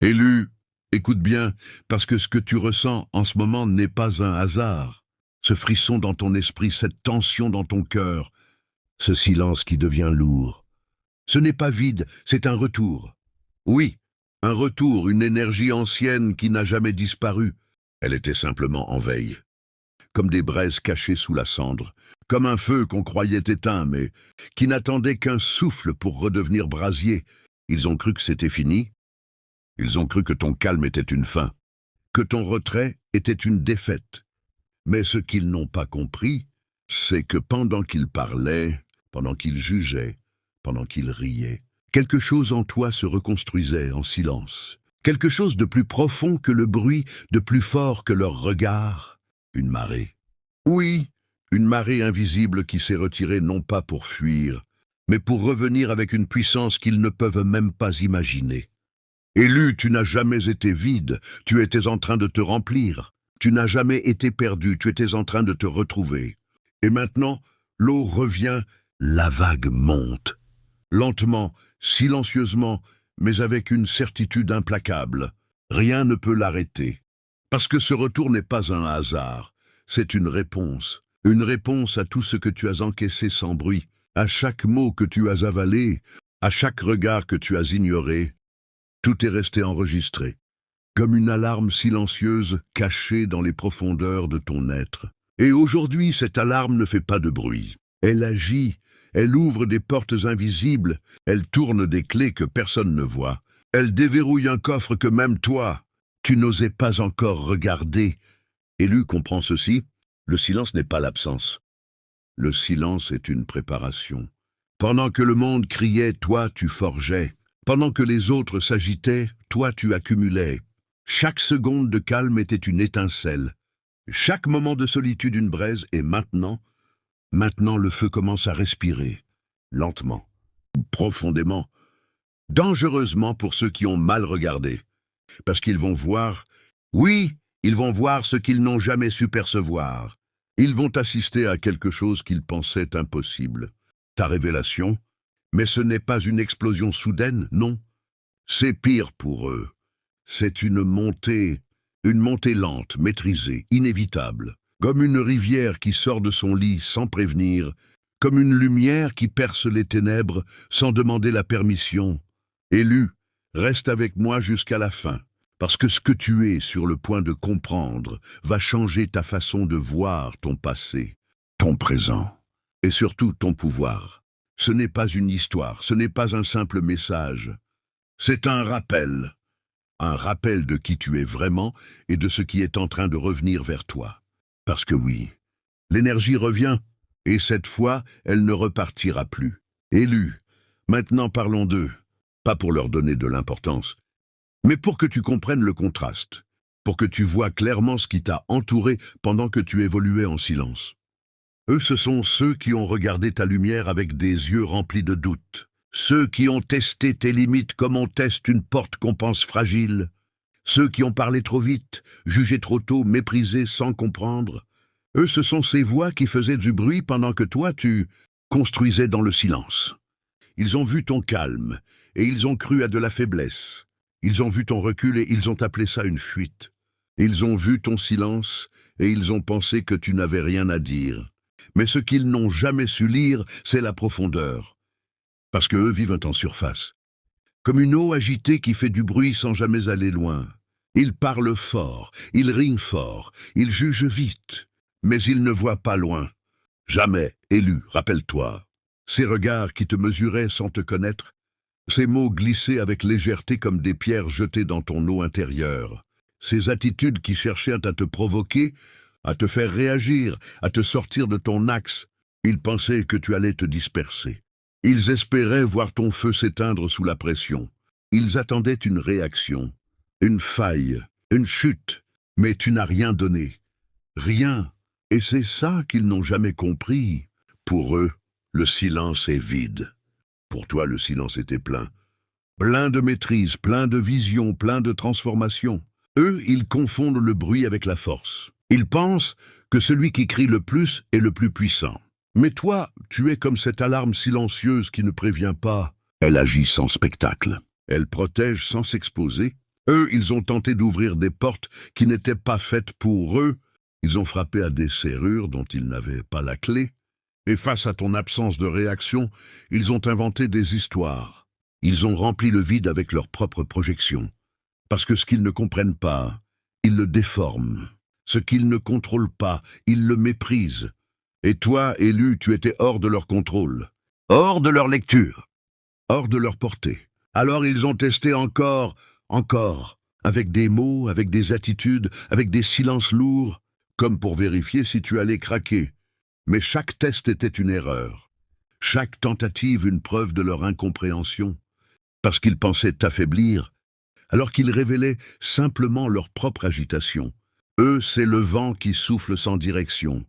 Élu, écoute bien, parce que ce que tu ressens en ce moment n'est pas un hasard. Ce frisson dans ton esprit, cette tension dans ton cœur, ce silence qui devient lourd. Ce n'est pas vide, c'est un retour. Oui, un retour, une énergie ancienne qui n'a jamais disparu. Elle était simplement en veille. Comme des braises cachées sous la cendre, comme un feu qu'on croyait éteint, mais qui n'attendait qu'un souffle pour redevenir brasier. Ils ont cru que c'était fini. Ils ont cru que ton calme était une fin, que ton retrait était une défaite. Mais ce qu'ils n'ont pas compris, c'est que pendant qu'ils parlaient, pendant qu'ils jugeaient, pendant qu'ils riaient, quelque chose en toi se reconstruisait en silence. Quelque chose de plus profond que le bruit, de plus fort que leur regard. Une marée. Oui, une marée invisible qui s'est retirée non pas pour fuir, mais pour revenir avec une puissance qu'ils ne peuvent même pas imaginer. Élu, tu n'as jamais été vide, tu étais en train de te remplir. Tu n'as jamais été perdu, tu étais en train de te retrouver. Et maintenant, l'eau revient, la vague monte. Lentement, silencieusement, mais avec une certitude implacable. Rien ne peut l'arrêter. Parce que ce retour n'est pas un hasard, c'est une réponse. Une réponse à tout ce que tu as encaissé sans bruit, à chaque mot que tu as avalé, à chaque regard que tu as ignoré. Tout est resté enregistré, comme une alarme silencieuse cachée dans les profondeurs de ton être. Et aujourd'hui, cette alarme ne fait pas de bruit. Elle agit, elle ouvre des portes invisibles, elle tourne des clés que personne ne voit. Elle déverrouille un coffre que même toi, tu n'osais pas encore regarder. Élu comprend ceci, le silence n'est pas l'absence. Le silence est une préparation. Pendant que le monde criait, toi tu forgeais. Pendant que les autres s'agitaient, toi tu accumulais. Chaque seconde de calme était une étincelle. Chaque moment de solitude une braise, et maintenant le feu commence à respirer, lentement, profondément, dangereusement pour ceux qui ont mal regardé. Parce qu'ils vont voir, oui, ils vont voir ce qu'ils n'ont jamais su percevoir. Ils vont assister à quelque chose qu'ils pensaient impossible. Ta révélation, mais ce n'est pas une explosion soudaine, non. C'est pire pour eux. C'est une montée lente, maîtrisée, inévitable, comme une rivière qui sort de son lit sans prévenir, comme une lumière qui perce les ténèbres sans demander la permission. Élu, reste avec moi jusqu'à la fin, parce que ce que tu es sur le point de comprendre va changer ta façon de voir ton passé, ton présent, et surtout ton pouvoir. Ce n'est pas une histoire, ce n'est pas un simple message. C'est un rappel de qui tu es vraiment et de ce qui est en train de revenir vers toi. Parce que oui, l'énergie revient, et cette fois, elle ne repartira plus. Élu, maintenant parlons d'eux, pas pour leur donner de l'importance, mais pour que tu comprennes le contraste, pour que tu vois clairement ce qui t'a entouré pendant que tu évoluais en silence. Eux, ce sont ceux qui ont regardé ta lumière avec des yeux remplis de doutes. Ceux qui ont testé tes limites comme on teste une porte qu'on pense fragile. Ceux qui ont parlé trop vite, jugé trop tôt, méprisé sans comprendre. Eux, ce sont ces voix qui faisaient du bruit pendant que toi, tu construisais dans le silence. Ils ont vu ton calme, et ils ont cru à de la faiblesse. Ils ont vu ton recul et ils ont appelé ça une fuite. Ils ont vu ton silence, et ils ont pensé que tu n'avais rien à dire. Mais ce qu'ils n'ont jamais su lire, c'est la profondeur. Parce qu'eux vivent en surface. Comme une eau agitée qui fait du bruit sans jamais aller loin. Ils parlent fort, ils rient fort, ils jugent vite. Mais ils ne voient pas loin. Jamais, Élu, rappelle-toi. Ces regards qui te mesuraient sans te connaître. Ces mots glissés avec légèreté comme des pierres jetées dans ton eau intérieure. Ces attitudes qui cherchaient à te provoquer, à te faire réagir, à te sortir de ton axe. Ils pensaient que tu allais te disperser. Ils espéraient voir ton feu s'éteindre sous la pression. Ils attendaient une réaction, une faille, une chute. Mais tu n'as rien donné. Rien. Et c'est ça qu'ils n'ont jamais compris. Pour eux, le silence est vide. Pour toi, le silence était plein. Plein de maîtrise, plein de vision, plein de transformation. Eux, ils confondent le bruit avec la force. Ils pensent que celui qui crie le plus est le plus puissant. Mais toi, tu es comme cette alarme silencieuse qui ne prévient pas. Elle agit sans spectacle. Elle protège sans s'exposer. Eux, ils ont tenté d'ouvrir des portes qui n'étaient pas faites pour eux. Ils ont frappé à des serrures dont ils n'avaient pas la clé. Et face à ton absence de réaction, ils ont inventé des histoires. Ils ont rempli le vide avec leurs propres projections. Parce que ce qu'ils ne comprennent pas, ils le déforment. Ce qu'ils ne contrôlent pas, ils le méprisent. Et toi, élu, tu étais hors de leur contrôle, hors de leur lecture, hors de leur portée. Alors ils ont testé encore, avec des mots, avec des attitudes, avec des silences lourds, comme pour vérifier si tu allais craquer. Mais chaque test était une erreur. Chaque tentative une preuve de leur incompréhension. Parce qu'ils pensaient t'affaiblir, alors qu'ils révélaient simplement leur propre agitation. Eux, c'est le vent qui souffle sans direction.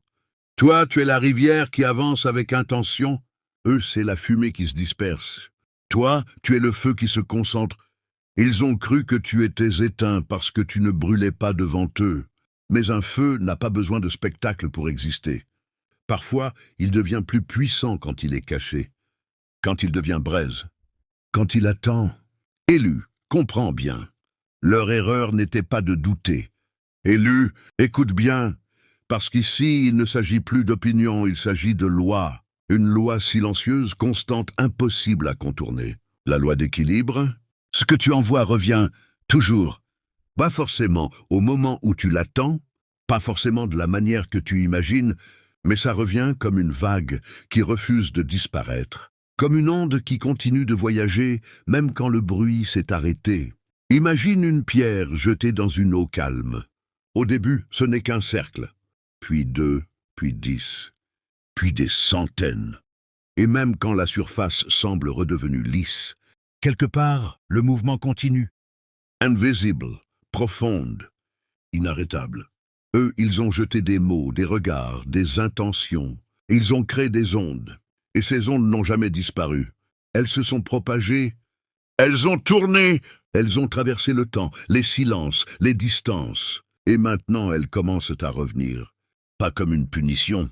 Toi, tu es la rivière qui avance avec intention. Eux, c'est la fumée qui se disperse. Toi, tu es le feu qui se concentre. Ils ont cru que tu étais éteint parce que tu ne brûlais pas devant eux. Mais un feu n'a pas besoin de spectacle pour exister. Parfois, il devient plus puissant quand il est caché, quand il devient braise, quand il attend. Élu, comprends bien. Leur erreur n'était pas de douter. Élu, écoute bien, parce qu'ici, il ne s'agit plus d'opinion, il s'agit de loi. Une loi silencieuse, constante, impossible à contourner. La loi d'équilibre. Ce que tu envoies revient toujours. Pas forcément au moment où tu l'attends, pas forcément de la manière que tu imagines, mais ça revient comme une vague qui refuse de disparaître, comme une onde qui continue de voyager même quand le bruit s'est arrêté. Imagine une pierre jetée dans une eau calme. Au début, ce n'est qu'un cercle, puis 2, puis 10, puis des centaines. Et même quand la surface semble redevenue lisse, quelque part, le mouvement continue. Invisible, profonde, inarrêtable. Eux, ils ont jeté des mots, des regards, des intentions. Ils ont créé des ondes. Et ces ondes n'ont jamais disparu. Elles se sont propagées. Elles ont tourné. Elles ont traversé le temps, les silences, les distances. Et maintenant, elles commencent à revenir. Pas comme une punition.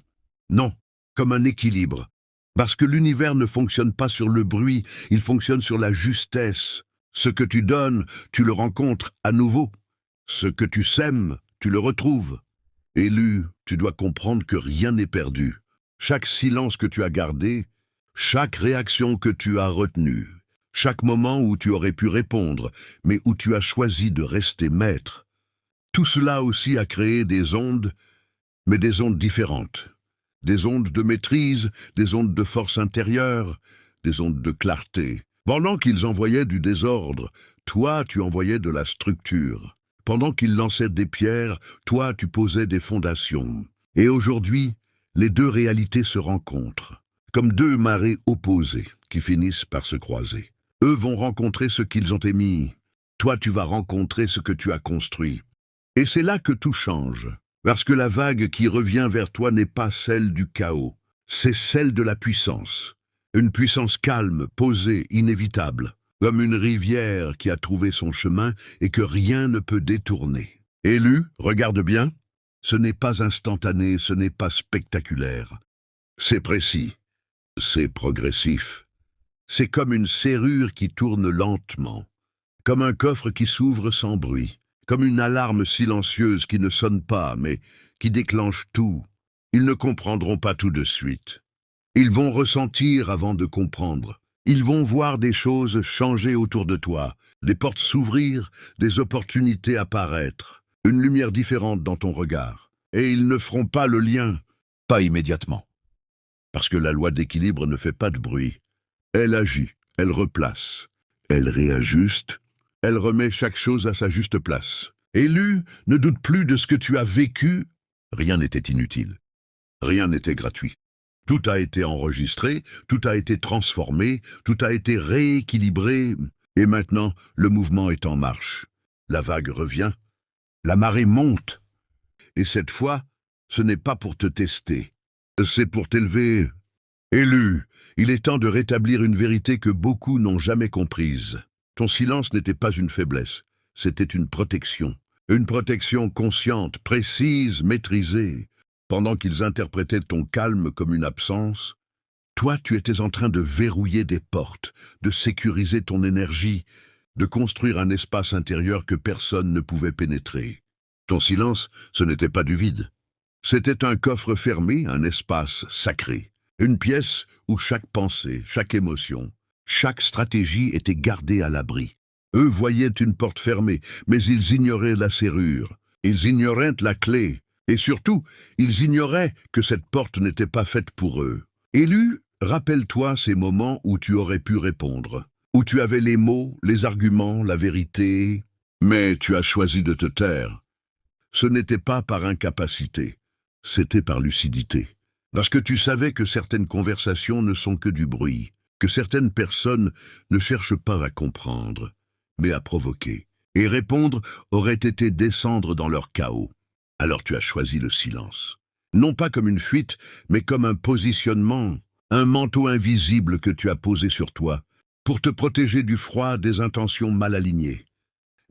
Non, comme un équilibre. Parce que l'univers ne fonctionne pas sur le bruit, il fonctionne sur la justesse. Ce que tu donnes, tu le rencontres à nouveau. Ce que tu sèmes, tu le retrouves. Élu, tu dois comprendre que rien n'est perdu. Chaque silence que tu as gardé, chaque réaction que tu as retenue, chaque moment où tu aurais pu répondre, mais où tu as choisi de rester maître. Tout cela aussi a créé des ondes, mais des ondes différentes. Des ondes de maîtrise, des ondes de force intérieure, des ondes de clarté. Pendant qu'ils envoyaient du désordre, toi, tu envoyais de la structure. Pendant qu'ils lançaient des pierres, toi, tu posais des fondations. Et aujourd'hui, les deux réalités se rencontrent, comme deux marées opposées qui finissent par se croiser. Eux vont rencontrer ce qu'ils ont émis. Toi, tu vas rencontrer ce que tu as construit. Et c'est là que tout change. Parce que la vague qui revient vers toi n'est pas celle du chaos, c'est celle de la puissance. Une puissance calme, posée, inévitable, comme une rivière qui a trouvé son chemin et que rien ne peut détourner. Élu, regarde bien, ce n'est pas instantané, ce n'est pas spectaculaire. C'est précis, c'est progressif. C'est comme une serrure qui tourne lentement, comme un coffre qui s'ouvre sans bruit. Comme une alarme silencieuse qui ne sonne pas, mais qui déclenche tout. Ils ne comprendront pas tout de suite. Ils vont ressentir avant de comprendre. Ils vont voir des choses changer autour de toi, des portes s'ouvrir, des opportunités apparaître, une lumière différente dans ton regard. Et ils ne feront pas le lien, pas immédiatement. Parce que la loi d'équilibre ne fait pas de bruit. Elle agit, elle replace, elle réajuste. Elle remet chaque chose à sa juste place. Élu, ne doute plus de ce que tu as vécu. Rien n'était inutile. Rien n'était gratuit. Tout a été enregistré, tout a été transformé, tout a été rééquilibré. Et maintenant, le mouvement est en marche. La vague revient. La marée monte. Et cette fois, ce n'est pas pour te tester. C'est pour t'élever. Élu, il est temps de rétablir une vérité que beaucoup n'ont jamais comprise. Ton silence n'était pas une faiblesse, c'était une protection consciente, précise, maîtrisée. Pendant qu'ils interprétaient ton calme comme une absence, toi tu étais en train de verrouiller des portes, de sécuriser ton énergie, de construire un espace intérieur que personne ne pouvait pénétrer. Ton silence, ce n'était pas du vide. C'était un coffre fermé, un espace sacré. Une pièce où chaque pensée, chaque émotion, chaque stratégie était gardée à l'abri. Eux voyaient une porte fermée, mais ils ignoraient la serrure. Ils ignoraient la clé. Et surtout, ils ignoraient que cette porte n'était pas faite pour eux. Élu, rappelle-toi ces moments où tu aurais pu répondre, où tu avais les mots, les arguments, la vérité, mais tu as choisi de te taire. Ce n'était pas par incapacité, c'était par lucidité. Parce que tu savais que certaines conversations ne sont que du bruit, que certaines personnes ne cherchent pas à comprendre, mais à provoquer. Et répondre aurait été descendre dans leur chaos. Alors tu as choisi le silence. Non pas comme une fuite, mais comme un positionnement, un manteau invisible que tu as posé sur toi, pour te protéger du froid des intentions mal alignées.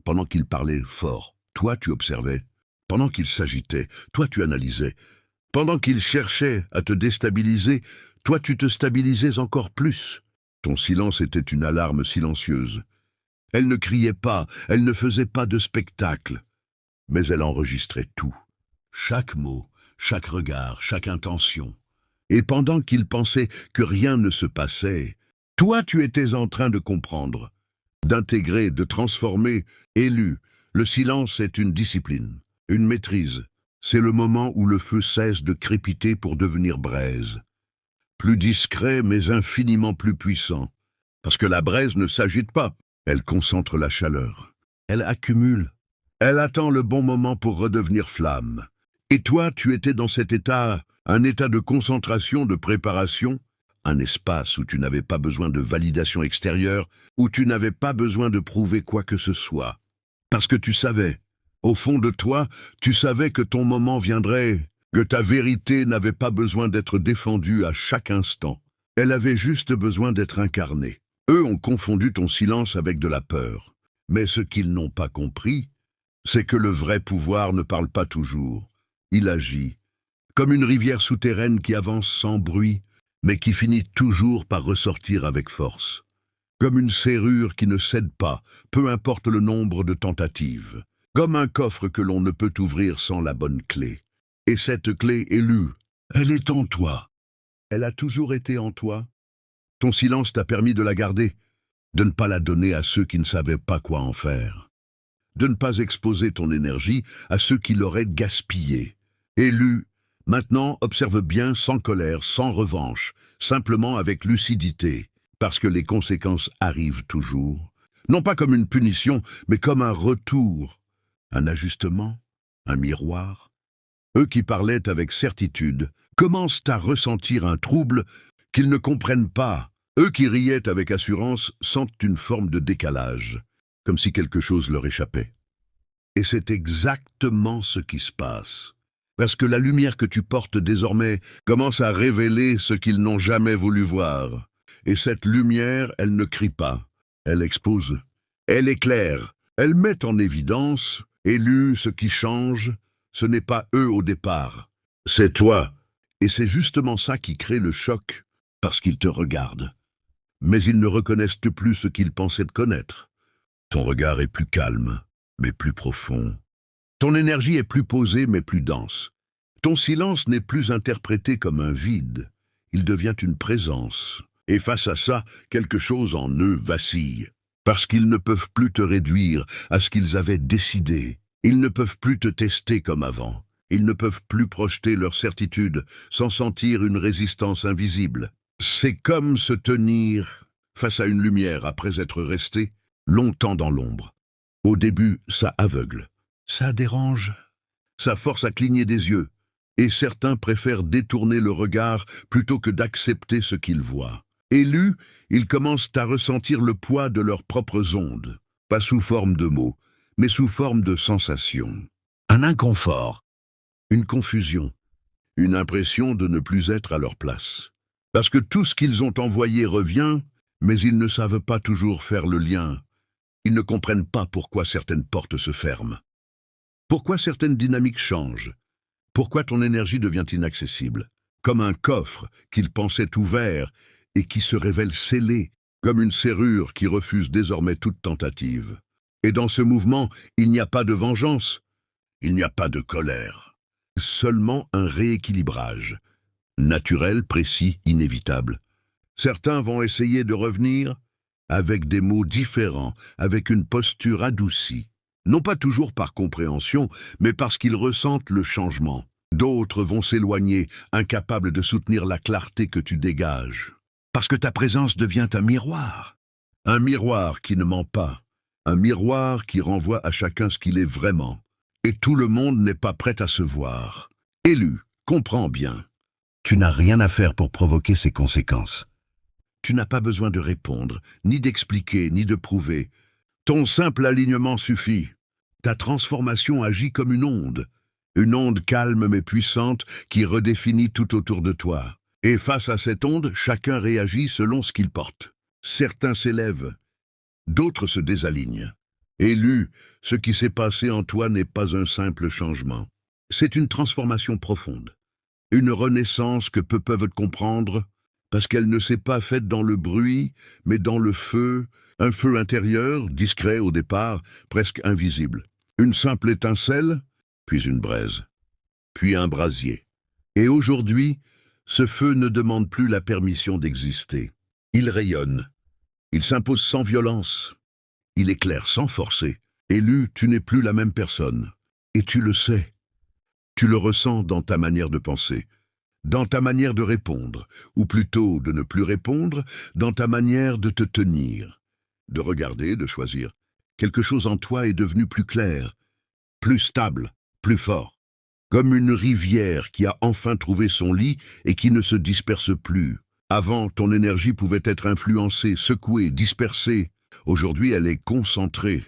Pendant qu'il parlait fort, toi tu observais. Pendant qu'il s'agitait, toi tu analysais. Pendant qu'il cherchait à te déstabiliser, toi tu te stabilisais encore plus. Ton silence était une alarme silencieuse. Elle ne criait pas, elle ne faisait pas de spectacle, mais elle enregistrait tout. Chaque mot, chaque regard, chaque intention. Et pendant qu'il pensait que rien ne se passait, toi tu étais en train de comprendre, d'intégrer, de transformer. Élu, le silence est une discipline, une maîtrise. C'est le moment où le feu cesse de crépiter pour devenir braise. Plus discret, mais infiniment plus puissant. Parce que la braise ne s'agite pas, elle concentre la chaleur. Elle accumule. Elle attend le bon moment pour redevenir flamme. Et toi, tu étais dans cet état, un état de concentration, de préparation, un espace où tu n'avais pas besoin de validation extérieure, où tu n'avais pas besoin de prouver quoi que ce soit. Parce que tu savais. Au fond de toi, tu savais que ton moment viendrait, que ta vérité n'avait pas besoin d'être défendue à chaque instant. Elle avait juste besoin d'être incarnée. Eux ont confondu ton silence avec de la peur. Mais ce qu'ils n'ont pas compris, c'est que le vrai pouvoir ne parle pas toujours. Il agit, comme une rivière souterraine qui avance sans bruit, mais qui finit toujours par ressortir avec force. Comme une serrure qui ne cède pas, peu importe le nombre de tentatives. Comme un coffre que l'on ne peut ouvrir sans la bonne clé. Et cette clé élue, elle est en toi. Elle a toujours été en toi. Ton silence t'a permis de la garder, de ne pas la donner à ceux qui ne savaient pas quoi en faire. De ne pas exposer ton énergie à ceux qui l'auraient gaspillée. Élu, maintenant observe bien sans colère, sans revanche, simplement avec lucidité, parce que les conséquences arrivent toujours. Non pas comme une punition, mais comme un retour. Un ajustement, un miroir. Eux qui parlaient avec certitude commencent à ressentir un trouble qu'ils ne comprennent pas. Eux qui riaient avec assurance sentent une forme de décalage, comme si quelque chose leur échappait. Et c'est exactement ce qui se passe. Parce que la lumière que tu portes désormais commence à révéler ce qu'ils n'ont jamais voulu voir. Et cette lumière, elle ne crie pas, elle expose, elle éclaire, elle met en évidence. Élu, ce qui change, ce n'est pas eux au départ, c'est toi. Et c'est justement ça qui crée le choc, parce qu'ils te regardent. Mais ils ne reconnaissent plus ce qu'ils pensaient de connaître. Ton regard est plus calme, mais plus profond. Ton énergie est plus posée, mais plus dense. Ton silence n'est plus interprété comme un vide, il devient une présence. Et face à ça, quelque chose en eux vacille. Parce qu'ils ne peuvent plus te réduire à ce qu'ils avaient décidé. Ils ne peuvent plus te tester comme avant. Ils ne peuvent plus projeter leur certitude sans sentir une résistance invisible. C'est comme se tenir face à une lumière après être resté longtemps dans l'ombre. Au début, ça aveugle, ça dérange, ça force à cligner des yeux. Et certains préfèrent détourner le regard plutôt que d'accepter ce qu'ils voient. Élus, ils commencent à ressentir le poids de leurs propres ondes, pas sous forme de mots, mais sous forme de sensations. Un inconfort, une confusion, une impression de ne plus être à leur place. Parce que tout ce qu'ils ont envoyé revient, mais ils ne savent pas toujours faire le lien. Ils ne comprennent pas pourquoi certaines portes se ferment. Pourquoi certaines dynamiques changent. Pourquoi ton énergie devient inaccessible. Comme un coffre qu'ils pensaient ouvert et qui se révèle scellé comme une serrure qui refuse désormais toute tentative. Et dans ce mouvement, il n'y a pas de vengeance, il n'y a pas de colère, seulement un rééquilibrage, naturel, précis, inévitable. Certains vont essayer de revenir avec des mots différents, avec une posture adoucie, non pas toujours par compréhension, mais parce qu'ils ressentent le changement. D'autres vont s'éloigner, incapables de soutenir la clarté que tu dégages. Parce que ta présence devient un miroir qui ne ment pas, un miroir qui renvoie à chacun ce qu'il est vraiment. Et tout le monde n'est pas prêt à se voir. Élu, comprends bien. Tu n'as rien à faire pour provoquer ces conséquences. Tu n'as pas besoin de répondre, ni d'expliquer, ni de prouver. Ton simple alignement suffit. Ta transformation agit comme une onde calme mais puissante qui redéfinit tout autour de toi. Et face à cette onde, chacun réagit selon ce qu'il porte. Certains s'élèvent, d'autres se désalignent. Élu, ce qui s'est passé en toi n'est pas un simple changement. C'est une transformation profonde, une renaissance que peu peuvent comprendre, parce qu'elle ne s'est pas faite dans le bruit, mais dans le feu, un feu intérieur, discret au départ, presque invisible. Une simple étincelle, puis une braise, puis un brasier. Et aujourd'hui, ce feu ne demande plus la permission d'exister. Il rayonne, il s'impose sans violence, il éclaire sans forcer. Élu, tu n'es plus la même personne. Et tu le sais. Tu le ressens dans ta manière de penser, dans ta manière de répondre, ou plutôt de ne plus répondre, dans ta manière de te tenir, de regarder, de choisir. Quelque chose en toi est devenu plus clair, plus stable, plus fort. Comme une rivière qui a enfin trouvé son lit et qui ne se disperse plus. Avant, ton énergie pouvait être influencée, secouée, dispersée. Aujourd'hui, elle est concentrée,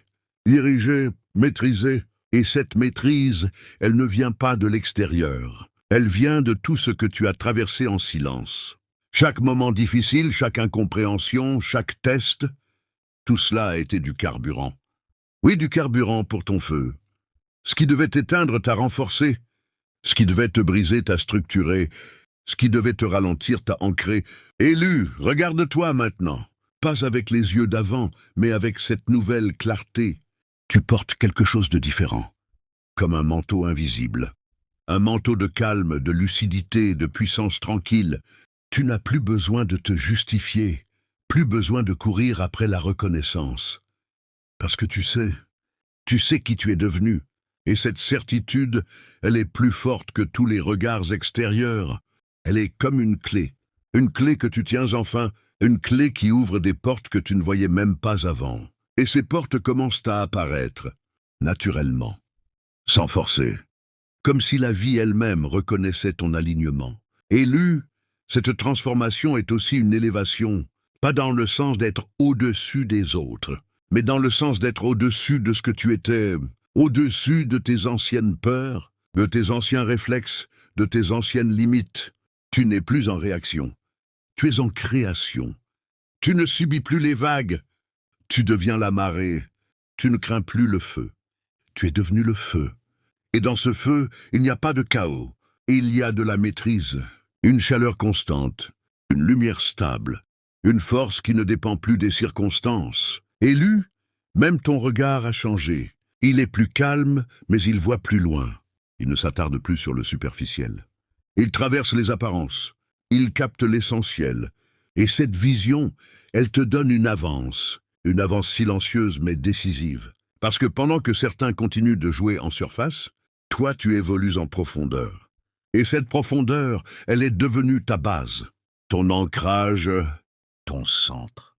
dirigée, maîtrisée. Et cette maîtrise, elle ne vient pas de l'extérieur. Elle vient de tout ce que tu as traversé en silence. Chaque moment difficile, chaque incompréhension, chaque test, tout cela a été du carburant. Oui, du carburant pour ton feu. Ce qui devait t'éteindre t'a renforcé. Ce qui devait te briser t'a structuré. Ce qui devait te ralentir t'a ancré. Élu, regarde-toi maintenant. Pas avec les yeux d'avant, mais avec cette nouvelle clarté. Tu portes quelque chose de différent, comme un manteau invisible. Un manteau de calme, de lucidité, de puissance tranquille. Tu n'as plus besoin de te justifier, plus besoin de courir après la reconnaissance. Parce que tu sais qui tu es devenu. Et cette certitude, elle est plus forte que tous les regards extérieurs. Elle est comme une clé que tu tiens enfin, une clé qui ouvre des portes que tu ne voyais même pas avant. Et ces portes commencent à apparaître, naturellement, sans forcer, comme si la vie elle-même reconnaissait ton alignement. Élu, cette transformation est aussi une élévation, pas dans le sens d'être au-dessus des autres, mais dans le sens d'être au-dessus de ce que tu étais, au-dessus de tes anciennes peurs, de tes anciens réflexes, de tes anciennes limites. Tu n'es plus en réaction, tu es en création. Tu ne subis plus les vagues, tu deviens la marée. Tu ne crains plus le feu. Tu es devenu le feu. Et dans ce feu, il n'y a pas de chaos. Il y a de la maîtrise, une chaleur constante, une lumière stable, une force qui ne dépend plus des circonstances. Élu, même ton regard a changé. Il est plus calme, mais il voit plus loin. Il ne s'attarde plus sur le superficiel. Il traverse les apparences. Il capte l'essentiel. Et cette vision, elle te donne une avance silencieuse mais décisive. Parce que pendant que certains continuent de jouer en surface, toi tu évolues en profondeur. Et cette profondeur, elle est devenue ta base, ton ancrage, ton centre.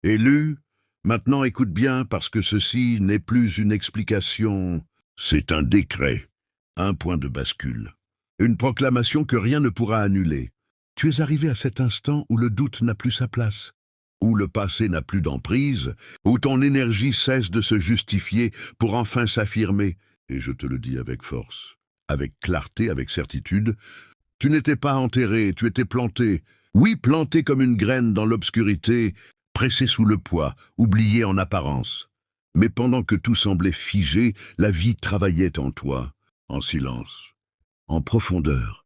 Élu, maintenant écoute bien parce que ceci n'est plus une explication, c'est un décret, un point de bascule, une proclamation que rien ne pourra annuler. Tu es arrivé à cet instant où le doute n'a plus sa place, où le passé n'a plus d'emprise, où ton énergie cesse de se justifier pour enfin s'affirmer. Et je te le dis avec force, avec clarté, avec certitude, tu n'étais pas enterré, tu étais planté. Oui, planté comme une graine dans l'obscurité, pressé sous le poids, oublié en apparence. Mais pendant que tout semblait figé, la vie travaillait en toi, en silence, en profondeur.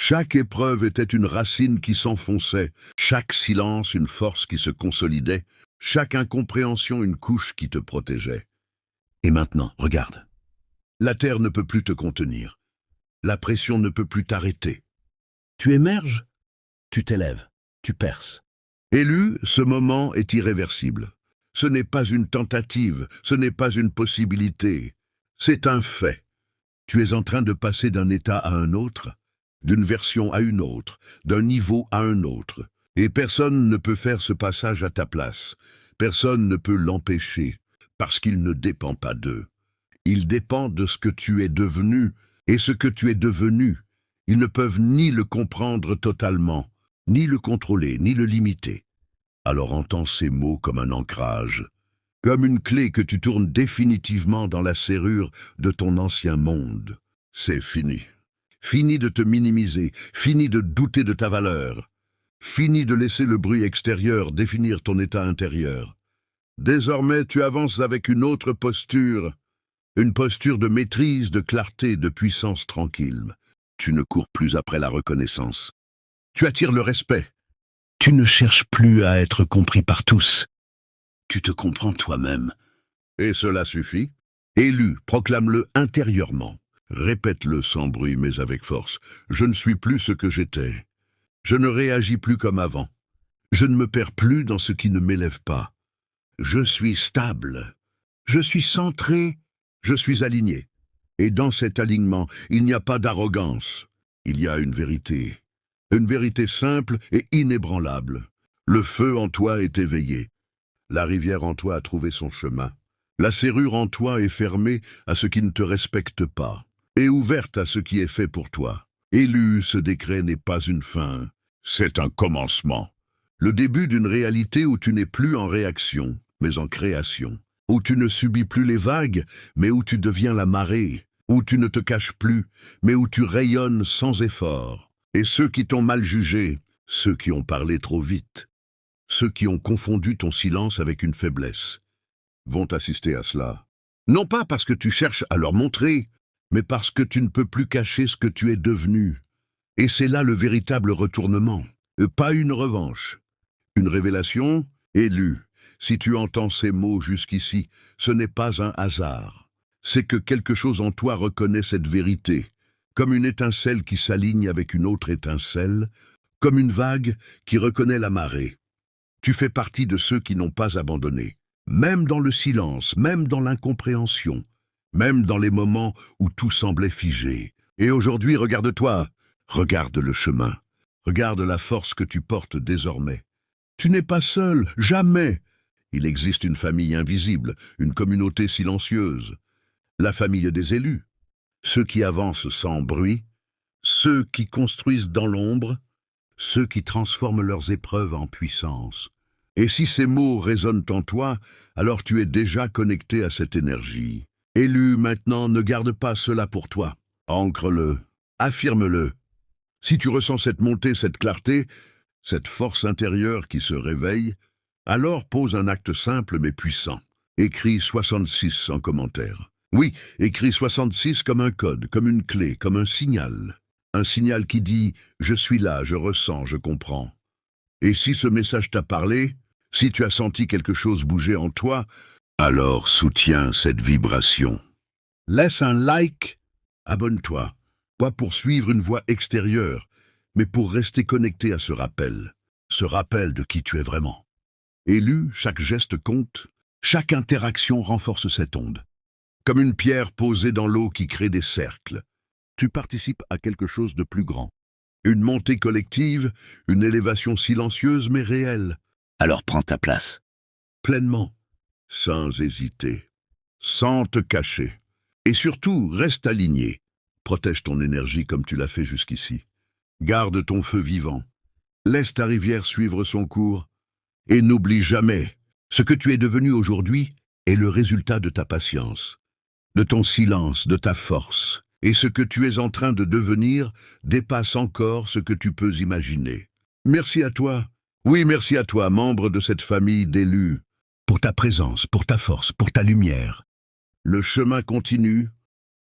Chaque épreuve était une racine qui s'enfonçait, chaque silence une force qui se consolidait, chaque incompréhension une couche qui te protégeait. Et maintenant, regarde. La terre ne peut plus te contenir. La pression ne peut plus t'arrêter. Tu émerges, tu t'élèves, tu perces. Élu, ce moment est irréversible. Ce n'est pas une tentative, ce n'est pas une possibilité. C'est un fait. Tu es en train de passer d'un état à un autre, d'une version à une autre, d'un niveau à un autre. Et personne ne peut faire ce passage à ta place. Personne ne peut l'empêcher, parce qu'il ne dépend pas d'eux. Il dépend de ce que tu es devenu, et ce que tu es devenu. Ils ne peuvent ni le comprendre totalement, ni le contrôler, ni le limiter. Alors entends ces mots comme un ancrage, comme une clé que tu tournes définitivement dans la serrure de ton ancien monde. C'est fini. Fini de te minimiser, fini de douter de ta valeur, fini de laisser le bruit extérieur définir ton état intérieur. Désormais, tu avances avec une autre posture, une posture de maîtrise, de clarté, de puissance tranquille. Tu ne cours plus après la reconnaissance. Tu attires le respect. Tu ne cherches plus à être compris par tous. Tu te comprends toi-même. Et cela suffit. Élu, proclame-le intérieurement. Répète-le sans bruit mais avec force. Je ne suis plus ce que j'étais. Je ne réagis plus comme avant. Je ne me perds plus dans ce qui ne m'élève pas. Je suis stable. Je suis centré. Je suis aligné. Et dans cet alignement, il n'y a pas d'arrogance. Il y a une vérité. Une vérité simple et inébranlable. Le feu en toi est éveillé. La rivière en toi a trouvé son chemin. La serrure en toi est fermée à ce qui ne te respecte pas, et ouverte à ce qui est fait pour toi. Élu, ce décret n'est pas une fin, c'est un commencement. Le début d'une réalité où tu n'es plus en réaction, mais en création. Où tu ne subis plus les vagues, mais où tu deviens la marée. Où tu ne te caches plus, mais où tu rayonnes sans effort. Et ceux qui t'ont mal jugé, ceux qui ont parlé trop vite, ceux qui ont confondu ton silence avec une faiblesse, vont assister à cela. Non pas parce que tu cherches à leur montrer, mais parce que tu ne peux plus cacher ce que tu es devenu. Et c'est là le véritable retournement. Pas une revanche. Une révélation, Élu. Si tu entends ces mots jusqu'ici, ce n'est pas un hasard. C'est que quelque chose en toi reconnaît cette vérité, comme une étincelle qui s'aligne avec une autre étincelle, comme une vague qui reconnaît la marée. Tu fais partie de ceux qui n'ont pas abandonné, même dans le silence, même dans l'incompréhension, même dans les moments où tout semblait figé. Et aujourd'hui, regarde-toi, regarde le chemin, regarde la force que tu portes désormais. Tu n'es pas seul, jamais. Il existe une famille invisible, une communauté silencieuse, la famille des élus, ceux qui avancent sans bruit, ceux qui construisent dans l'ombre, ceux qui transforment leurs épreuves en puissance. Et si ces mots résonnent en toi, alors tu es déjà connecté à cette énergie. Élu, maintenant, ne garde pas cela pour toi. Ancre-le, affirme-le. Si tu ressens cette montée, cette clarté, cette force intérieure qui se réveille, alors pose un acte simple mais puissant. Écris 66 en commentaire. Oui, écris 66 comme un code, comme une clé, comme un signal. Un signal qui dit « Je suis là, je ressens, je comprends ». Et si ce message t'a parlé, si tu as senti quelque chose bouger en toi, alors soutiens cette vibration. Laisse un like, abonne-toi, pas pour suivre une voie extérieure, mais pour rester connecté à ce rappel de qui tu es vraiment. Élu, chaque geste compte, chaque interaction renforce cette onde. Comme une pierre posée dans l'eau qui crée des cercles, tu participes à quelque chose de plus grand. Une montée collective, une élévation silencieuse mais réelle. Alors prends ta place. Pleinement, sans hésiter, sans te cacher. Et surtout, reste aligné. Protège ton énergie comme tu l'as fait jusqu'ici. Garde ton feu vivant. Laisse ta rivière suivre son cours. Et n'oublie jamais, ce que tu es devenu aujourd'hui est le résultat de ta patience, de ton silence, de ta force. Et ce que tu es en train de devenir dépasse encore ce que tu peux imaginer. Merci à toi. Oui, merci à toi, membre de cette famille d'élus, pour ta présence, pour ta force, pour ta lumière. Le chemin continue,